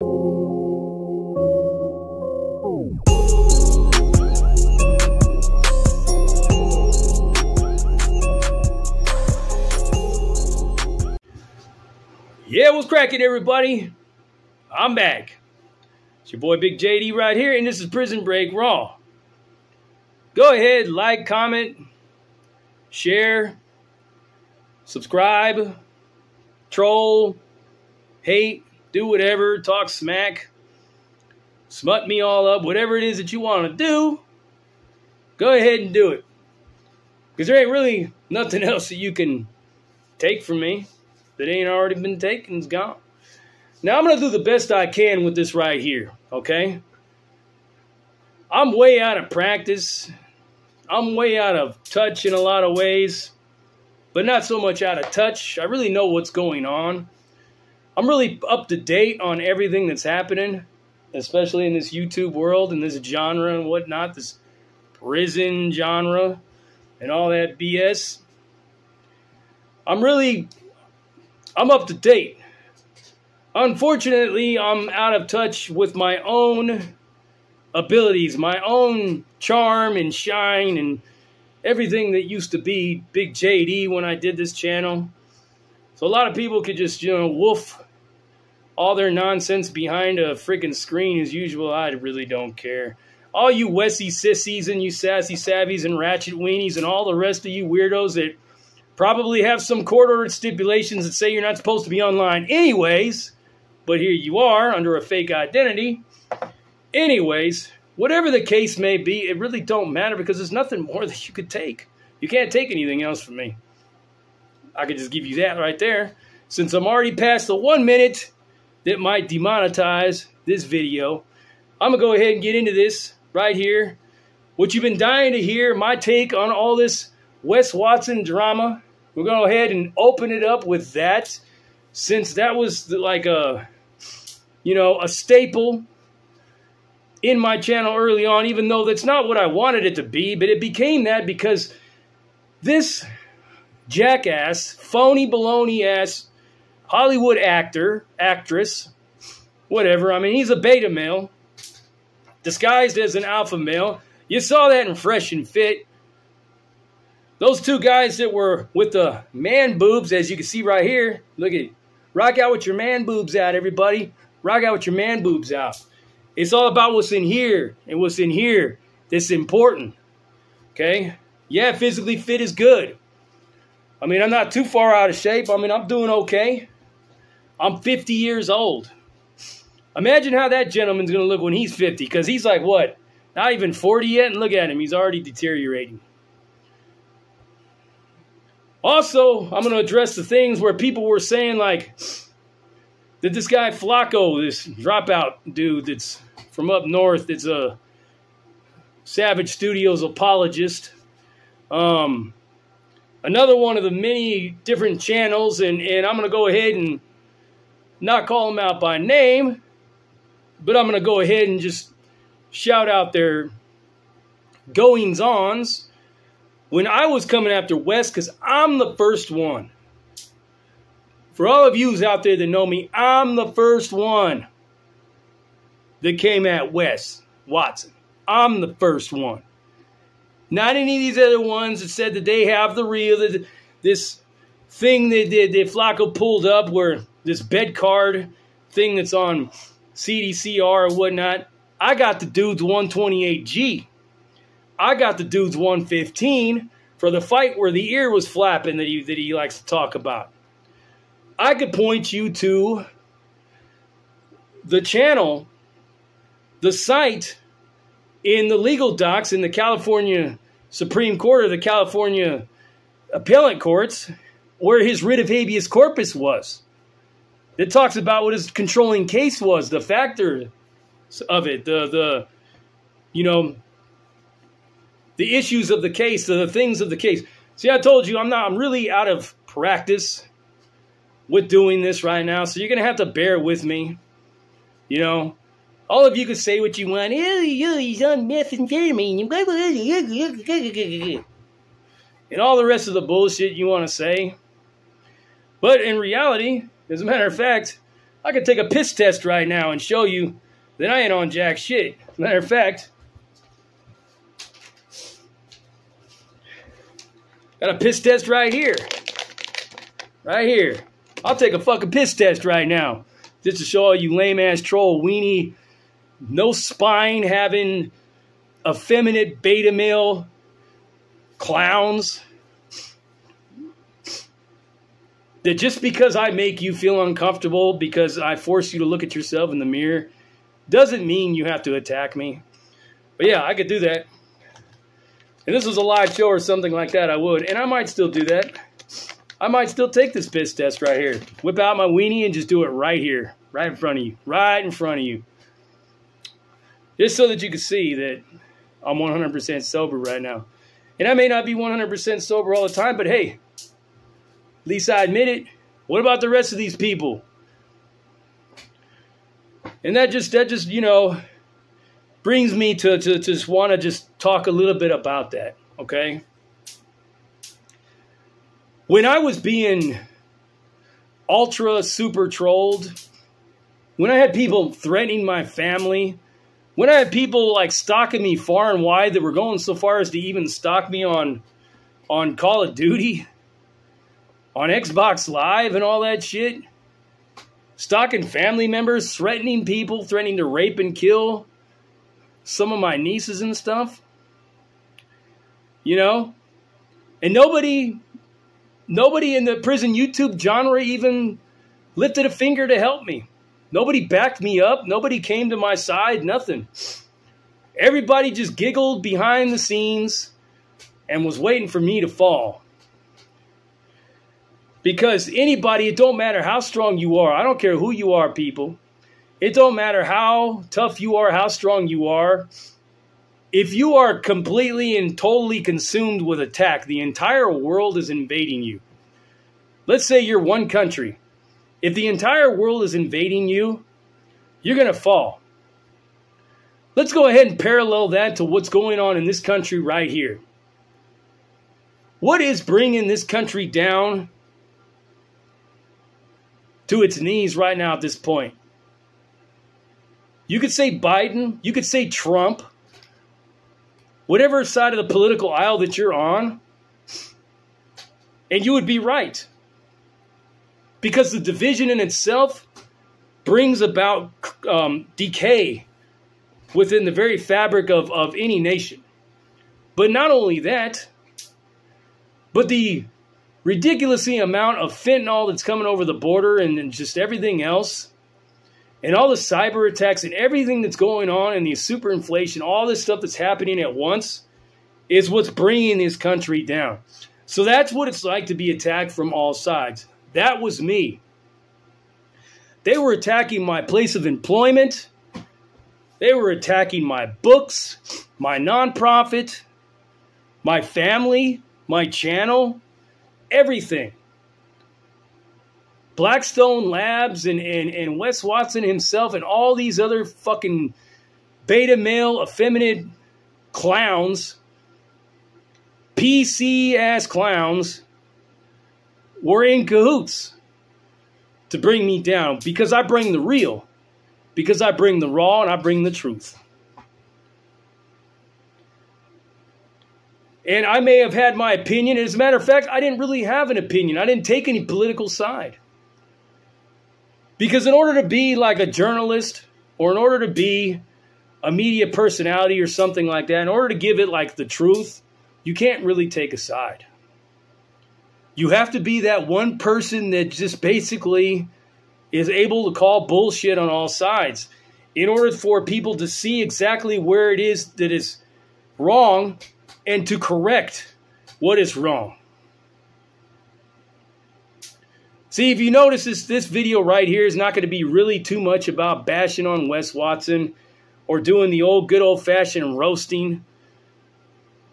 Yeah, what's cracking, everybody? I'm back. It's your boy Big JD right here, and this is Prison Break Raw. Go ahead, like, comment, share, subscribe, troll, hate, do whatever, talk smack, smut me all up, whatever it is that you want to do, go ahead and do it. Because there ain't really nothing else that you can take from me that ain't already been taken. It's gone. Now, I'm going to do the best I can with this right here, okay? I'm way out of practice. I'm way out of touch in a lot of ways, but not so much out of touch. I really know what's going on. I'm really up to date on everything that's happening, especially in this YouTube world and this genre and whatnot, this prison genre and all that BS. I'm up to date. Unfortunately, I'm out of touch with my own abilities, my own charm and shine and everything that used to be Big JD when I did this channel. So a lot of people could just, wolf all their nonsense behind a freaking screen as usual. I really don't care. All you Wessie sissies and you sassy savvies and ratchet weenies and all the rest of you weirdos that probably have some court-ordered stipulations that say you're not supposed to be online anyways, but here you are under a fake identity. Anyways, whatever the case may be, it really don't matter because there's nothing more that you could take. You can't take anything else from me. I could just give you that right there. Since I'm already past the 1 minute that might demonetize this video, I'm going to go ahead and get into this right here. What you've been dying to hear, my take on all this Wes Watson drama. We're going to go ahead and open it up with that, since that was like a staple in my channel early on, even though that's not what I wanted it to be, but it became that because this jackass, phony baloney ass Hollywood actress, whatever. I mean, he's a beta male disguised as an alpha male. You saw that in Fresh and Fit. Those two guys that were with the man boobs, as you can see right here. Look at it. Rock out with your man boobs out, everybody. Rock out with your man boobs out. It's all about what's in here and what's in here that's important. Okay? Yeah, physically fit is good. I mean, I'm not too far out of shape. I mean, I'm doing okay. I'm 50 years old. Imagine how that gentleman's going to look when he's 50, because he's like, what? Not even 40 yet? And look at him. He's already deteriorating. Also, I'm going to address the things where people were saying, like, that this guy Flacco, this dropout dude that's from up north, that's a Savage Studios apologist. Another one of the many different channels, and I'm going to go ahead and not call them out by name, but I'm going to go ahead and just shout out their goings-ons when I was coming after Wes, because I'm the first one. For all of yous out there that know me, I'm the first one that came at Wes Watson. I'm the first one. Not any of these other ones that said that they have the real, this thing that Flacco pulled up, where this bed card thing that's on CDCR or whatnot. I got the dude's 128G. I got the dude's 115 for the fight where the ear was flapping that he likes to talk about. I could point you to the channel, the site in the legal docs in the California Supreme Court or the California Appellate Courts where his writ of habeas corpus was. It talks about what his controlling case was, the factor of it, the issues of the case, the things of the case. See, I told you I'm really out of practice with doing this right now, so you're going to have to bear with me. All of you can say what you want. He's on methamphetamine. And all the rest of the bullshit you want to say. But in reality, as a matter of fact, I could take a piss test right now and show you that I ain't on jack shit. Matter of fact, got a piss test right here. Right here. I'll take a fucking piss test right now. Just to show all you lame-ass troll, weenie, no spine having effeminate beta male clowns. That just because I make you feel uncomfortable, because I force you to look at yourself in the mirror, doesn't mean you have to attack me. But yeah, I could do that. And this was a live show or something like that, I would. And I might still do that. I might still take this piss test right here. Whip out my weenie and just do it right here. Right in front of you. Right in front of you. Just so that you can see that I'm 100% sober right now. And I may not be 100% sober all the time, but hey, at least I admit it. What about the rest of these people? And that just you know, brings me to just want to just talk a little bit about that, okay? When I was being ultra super trolled, when I had people threatening my family, when I had people like stalking me far and wide that were going so far as to even stalk me on Call of Duty, on Xbox Live and all that shit, stalking family members, threatening people, threatening to rape and kill some of my nieces and stuff, you know, and nobody in the prison YouTube genre even lifted a finger to help me. Nobody backed me up. Nobody came to my side. Nothing. Everybody just giggled behind the scenes and was waiting for me to fall. Because anybody, it don't matter how strong you are. I don't care who you are, people. It don't matter how tough you are, how strong you are. If you are completely and totally consumed with attack, the entire world is invading you. Let's say you're one country. If the entire world is invading you, you're going to fall. Let's go ahead and parallel that to what's going on in this country right here. What is bringing this country down to its knees right now at this point? You could say Biden, you could say Trump, whatever side of the political aisle that you're on, and you would be right. Because the division in itself brings about decay within the very fabric of any nation. But not only that, but the ridiculous amount of fentanyl that's coming over the border and just everything else, and all the cyber attacks and everything that's going on and the superinflation, all this stuff that's happening at once is what's bringing this country down. So that's what it's like to be attacked from all sides. That was me. They were attacking my place of employment. They were attacking my books, my nonprofit, my family, my channel, everything. Blackstone Labs and Wes Watson himself and all these other fucking beta male effeminate clowns, PC ass clowns, were in cahoots to bring me down, because I bring the real, because I bring the raw, and I bring the truth. And I may have had my opinion. As a matter of fact, I didn't really have an opinion. I didn't take any political side. Because in order to be like a journalist, or in order to be a media personality or something like that, in order to give it like the truth, you can't really take a side. You have to be that one person that just basically is able to call bullshit on all sides in order for people to see exactly where it is that is wrong and to correct what is wrong. See, if you notice, this video right here is not going to be really too much about bashing on Wes Watson or doing the good old-fashioned roasting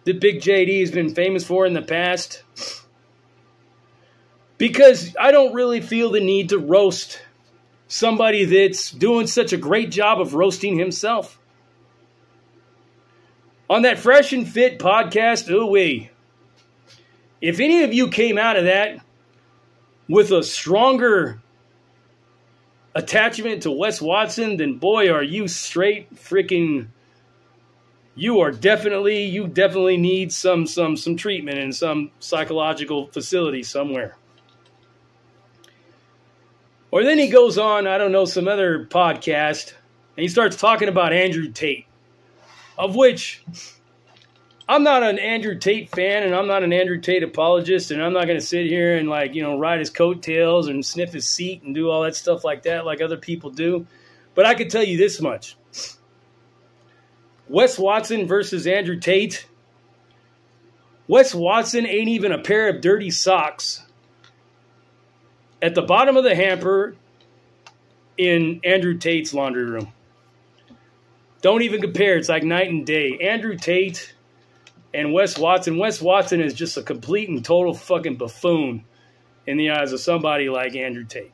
that Big JD has been famous for in the past. Because I don't really feel the need to roast somebody that's doing such a great job of roasting himself. On that Fresh and Fit podcast, ooh-wee. If any of you came out of that with a stronger attachment to Wes Watson, then boy, are you straight freaking... You definitely need some treatment in some psychological facility somewhere. Or then he goes on, I don't know, some other podcast, and he starts talking about Andrew Tate, of which I'm not an Andrew Tate fan, and I'm not an Andrew Tate apologist, and I'm not going to sit here and, like, you know, ride his coattails and sniff his seat and do all that stuff like that like other people do. But I can tell you this much. Wes Watson versus Andrew Tate. Wes Watson ain't even a pair of dirty socks at the bottom of the hamper in Andrew Tate's laundry room. Don't even compare. It's like night and day. Andrew Tate and Wes Watson. Wes Watson is just a complete and total fucking buffoon in the eyes of somebody like Andrew Tate.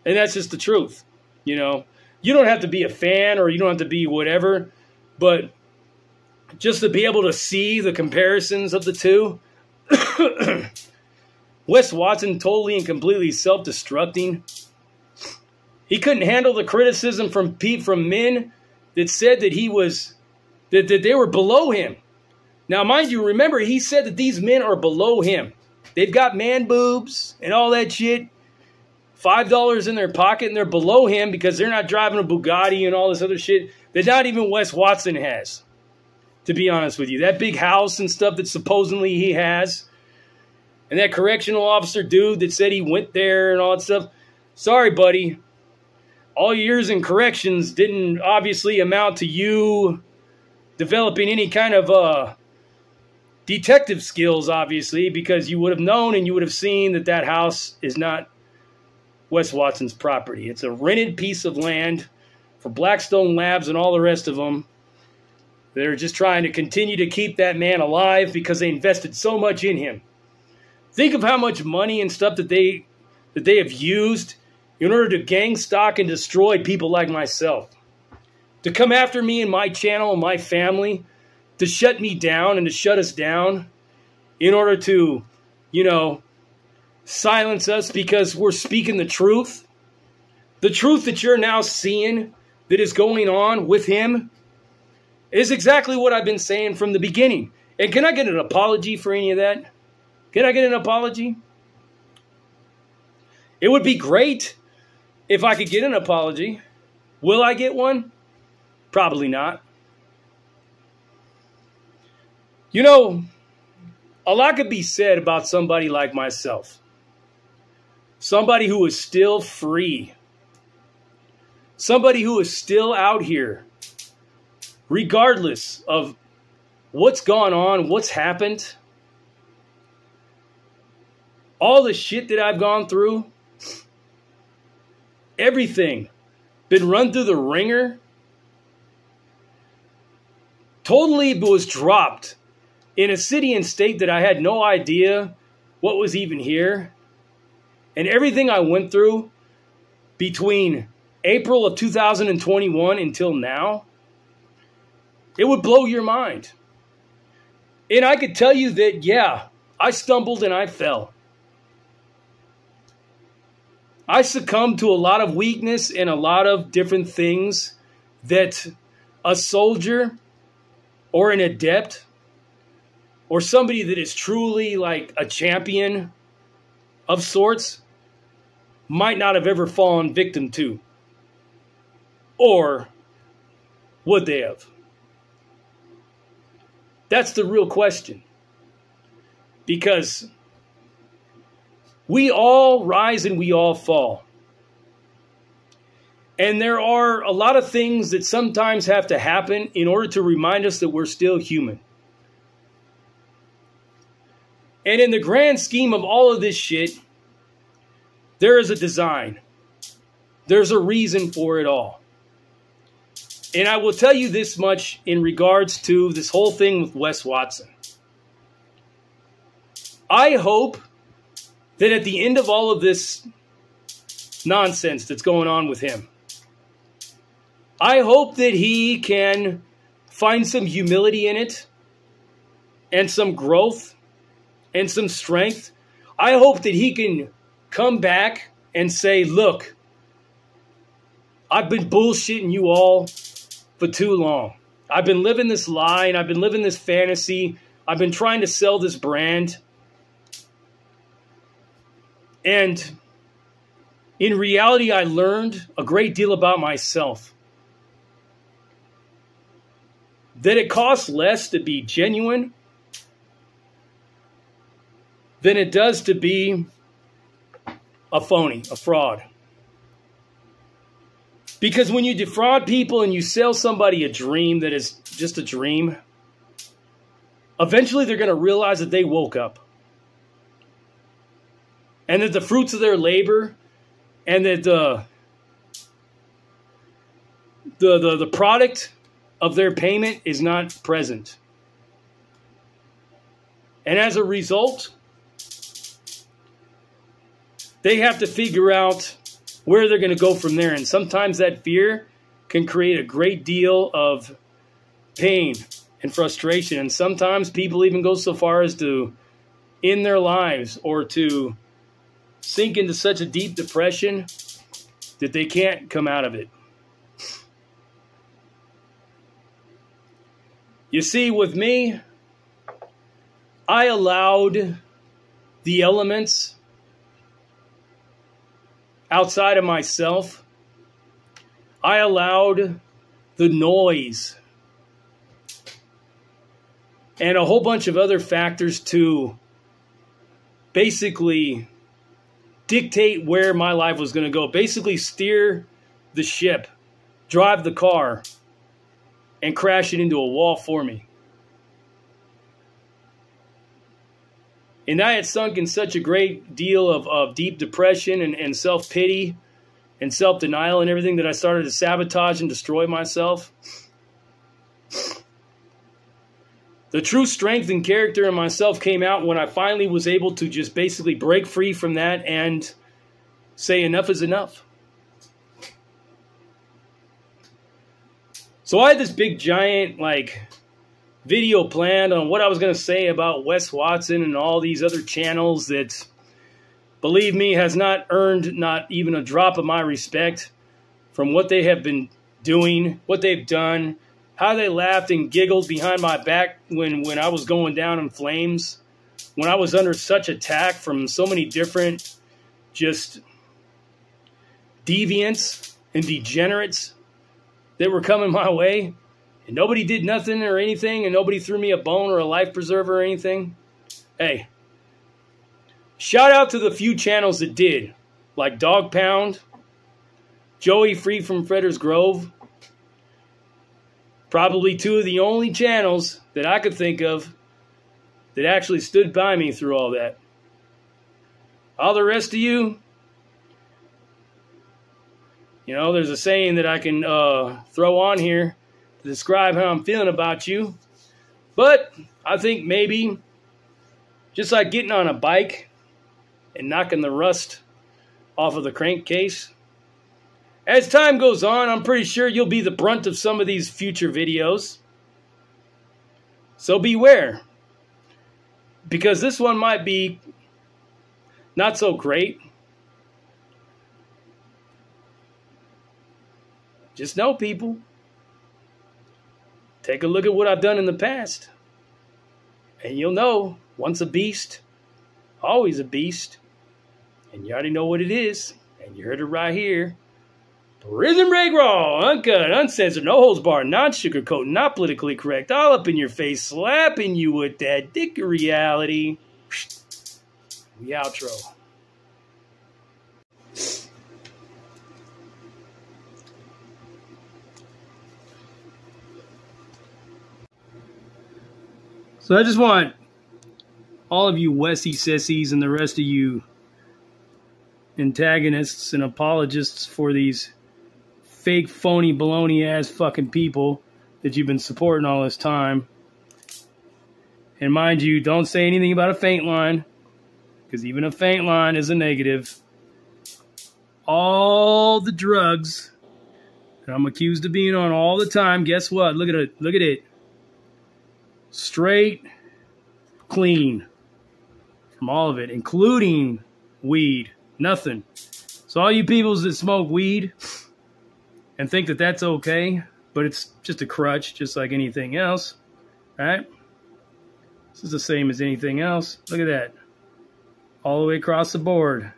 And that's just the truth, you know. You don't have to be a fan or you don't have to be whatever, but just to be able to see the comparisons of the two. Wes Watson totally and completely self-destructing. He couldn't handle the criticism from men that said that that they were below him. Now, mind you, remember, he said that these men are below him. They've got man boobs and all that shit. $5 in their pocket, and they're below him because they're not driving a Bugatti and all this other shit that not even Wes Watson has, to be honest with you. That big house and stuff that supposedly he has, and that correctional officer dude that said he went there and all that stuff. Sorry, buddy. All your years in corrections didn't obviously amount to you developing any kind of detective skills, obviously, because you would have known and you would have seen that that house is not Wes Watson's property. It's a rented piece of land for Blackstone Labs and all the rest of them. They're just trying to continue to keep that man alive because they invested so much in him. Think of how much money and stuff that they have used in order to gang stalk and destroy people like myself. To come after me and my channel and my family, to shut me down and to shut us down in order to, you know, silence us because we're speaking the truth. The truth that you're now seeing that is going on with him is exactly what I've been saying from the beginning. And can I get an apology for any of that? Can I get an apology? It would be great if I could get an apology. Will I get one? Probably not. You know, a lot could be said about somebody like myself. Somebody who is still free. Somebody who is still out here. Regardless of what's gone on, what's happened. All the shit that I've gone through. Everything. Been run through the ringer. Totally was dropped in a city and state that I had no idea what was even here. And everything I went through between April of 2021 until now, it would blow your mind. And I could tell you that, yeah, I stumbled and I fell. I succumbed to a lot of weakness and a lot of different things that a soldier or an adept or somebody that is truly like a champion of sorts might not have ever fallen victim to. Or would they have? That's the real question. Because we all rise and we all fall. And there are a lot of things that sometimes have to happen in order to remind us that we're still human. And in the grand scheme of all of this shit, there is a design. There's a reason for it all. And I will tell you this much in regards to this whole thing with Wes Watson. I hope that at the end of all of this nonsense that's going on with him, I hope that he can find some humility in it and some growth and some strength. I hope that he can come back and say, look, I've been bullshitting you all for too long. I've been living this lie, and I've been living this fantasy. I've been trying to sell this brand. And in reality, I learned a great deal about myself. That it costs less to be genuine than it does to be a phony, a fraud. Because when you defraud people and you sell somebody a dream that is just a dream, eventually they're going to realize that they woke up. And that the fruits of their labor and that the product of their payment is not present. And as a result, they have to figure out where they're going to go from there. And sometimes that fear can create a great deal of pain and frustration. And sometimes people even go so far as to end their lives or to sink into such a deep depression that they can't come out of it. You see, with me, I allowed the elements outside of myself. I allowed the noise and a whole bunch of other factors to basically dictate where my life was going to go. Basically steer the ship, drive the car, and crash it into a wall for me. And I had sunk in such a great deal of deep depression and self-pity and self-denial and everything that I started to sabotage and destroy myself. The true strength and character in myself came out when I finally was able to just basically break free from that and say enough is enough. So I had this big giant video planned on what I was going to say about Wes Watson and all these other channels that, believe me, has not earned not even a drop of my respect from what they have been doing, what they've done, how they laughed and giggled behind my back when I was going down in flames, when I was under such attack from so many different just deviants and degenerates that were coming my way, and nobody did nothing or anything, and nobody threw me a bone or a life preserver or anything. Hey, shout out to the few channels that did, like Dog Pound, Joey Free from Fredder's Grove. Probably two of the only channels that I could think of that actually stood by me through all that. All the rest of you, you know, there's a saying that I can throw on here to describe how I'm feeling about you. But I think maybe just like getting on a bike and knocking the rust off of the crankcase, as time goes on, I'm pretty sure you'll be the brunt of some of these future videos. So beware, because this one might be not so great. Just know, people, take a look at what I've done in the past, and you'll know, once a beast, always a beast. And you already know what it is, and you heard it right here. Prison Break Raw, uncut, uncensored, no holds barred, not sugarcoat, not politically correct, all up in your face, slapping you with that dick reality. We outro. So I just want all of you Wessie sissies and the rest of you antagonists and apologists for these fake, phony, baloney-ass fucking people that you've been supporting all this time. And mind you, don't say anything about a faint line, because even a faint line is a negative. All the drugs that I'm accused of being on all the time, guess what? Look at it. Look at it. Straight, clean from all of it, including weed. Nothing. So all you peoples that smoke weed, and think that that's okay, but it's just a crutch, just like anything else, right? This is the same as anything else. Look at that. All the way across the board.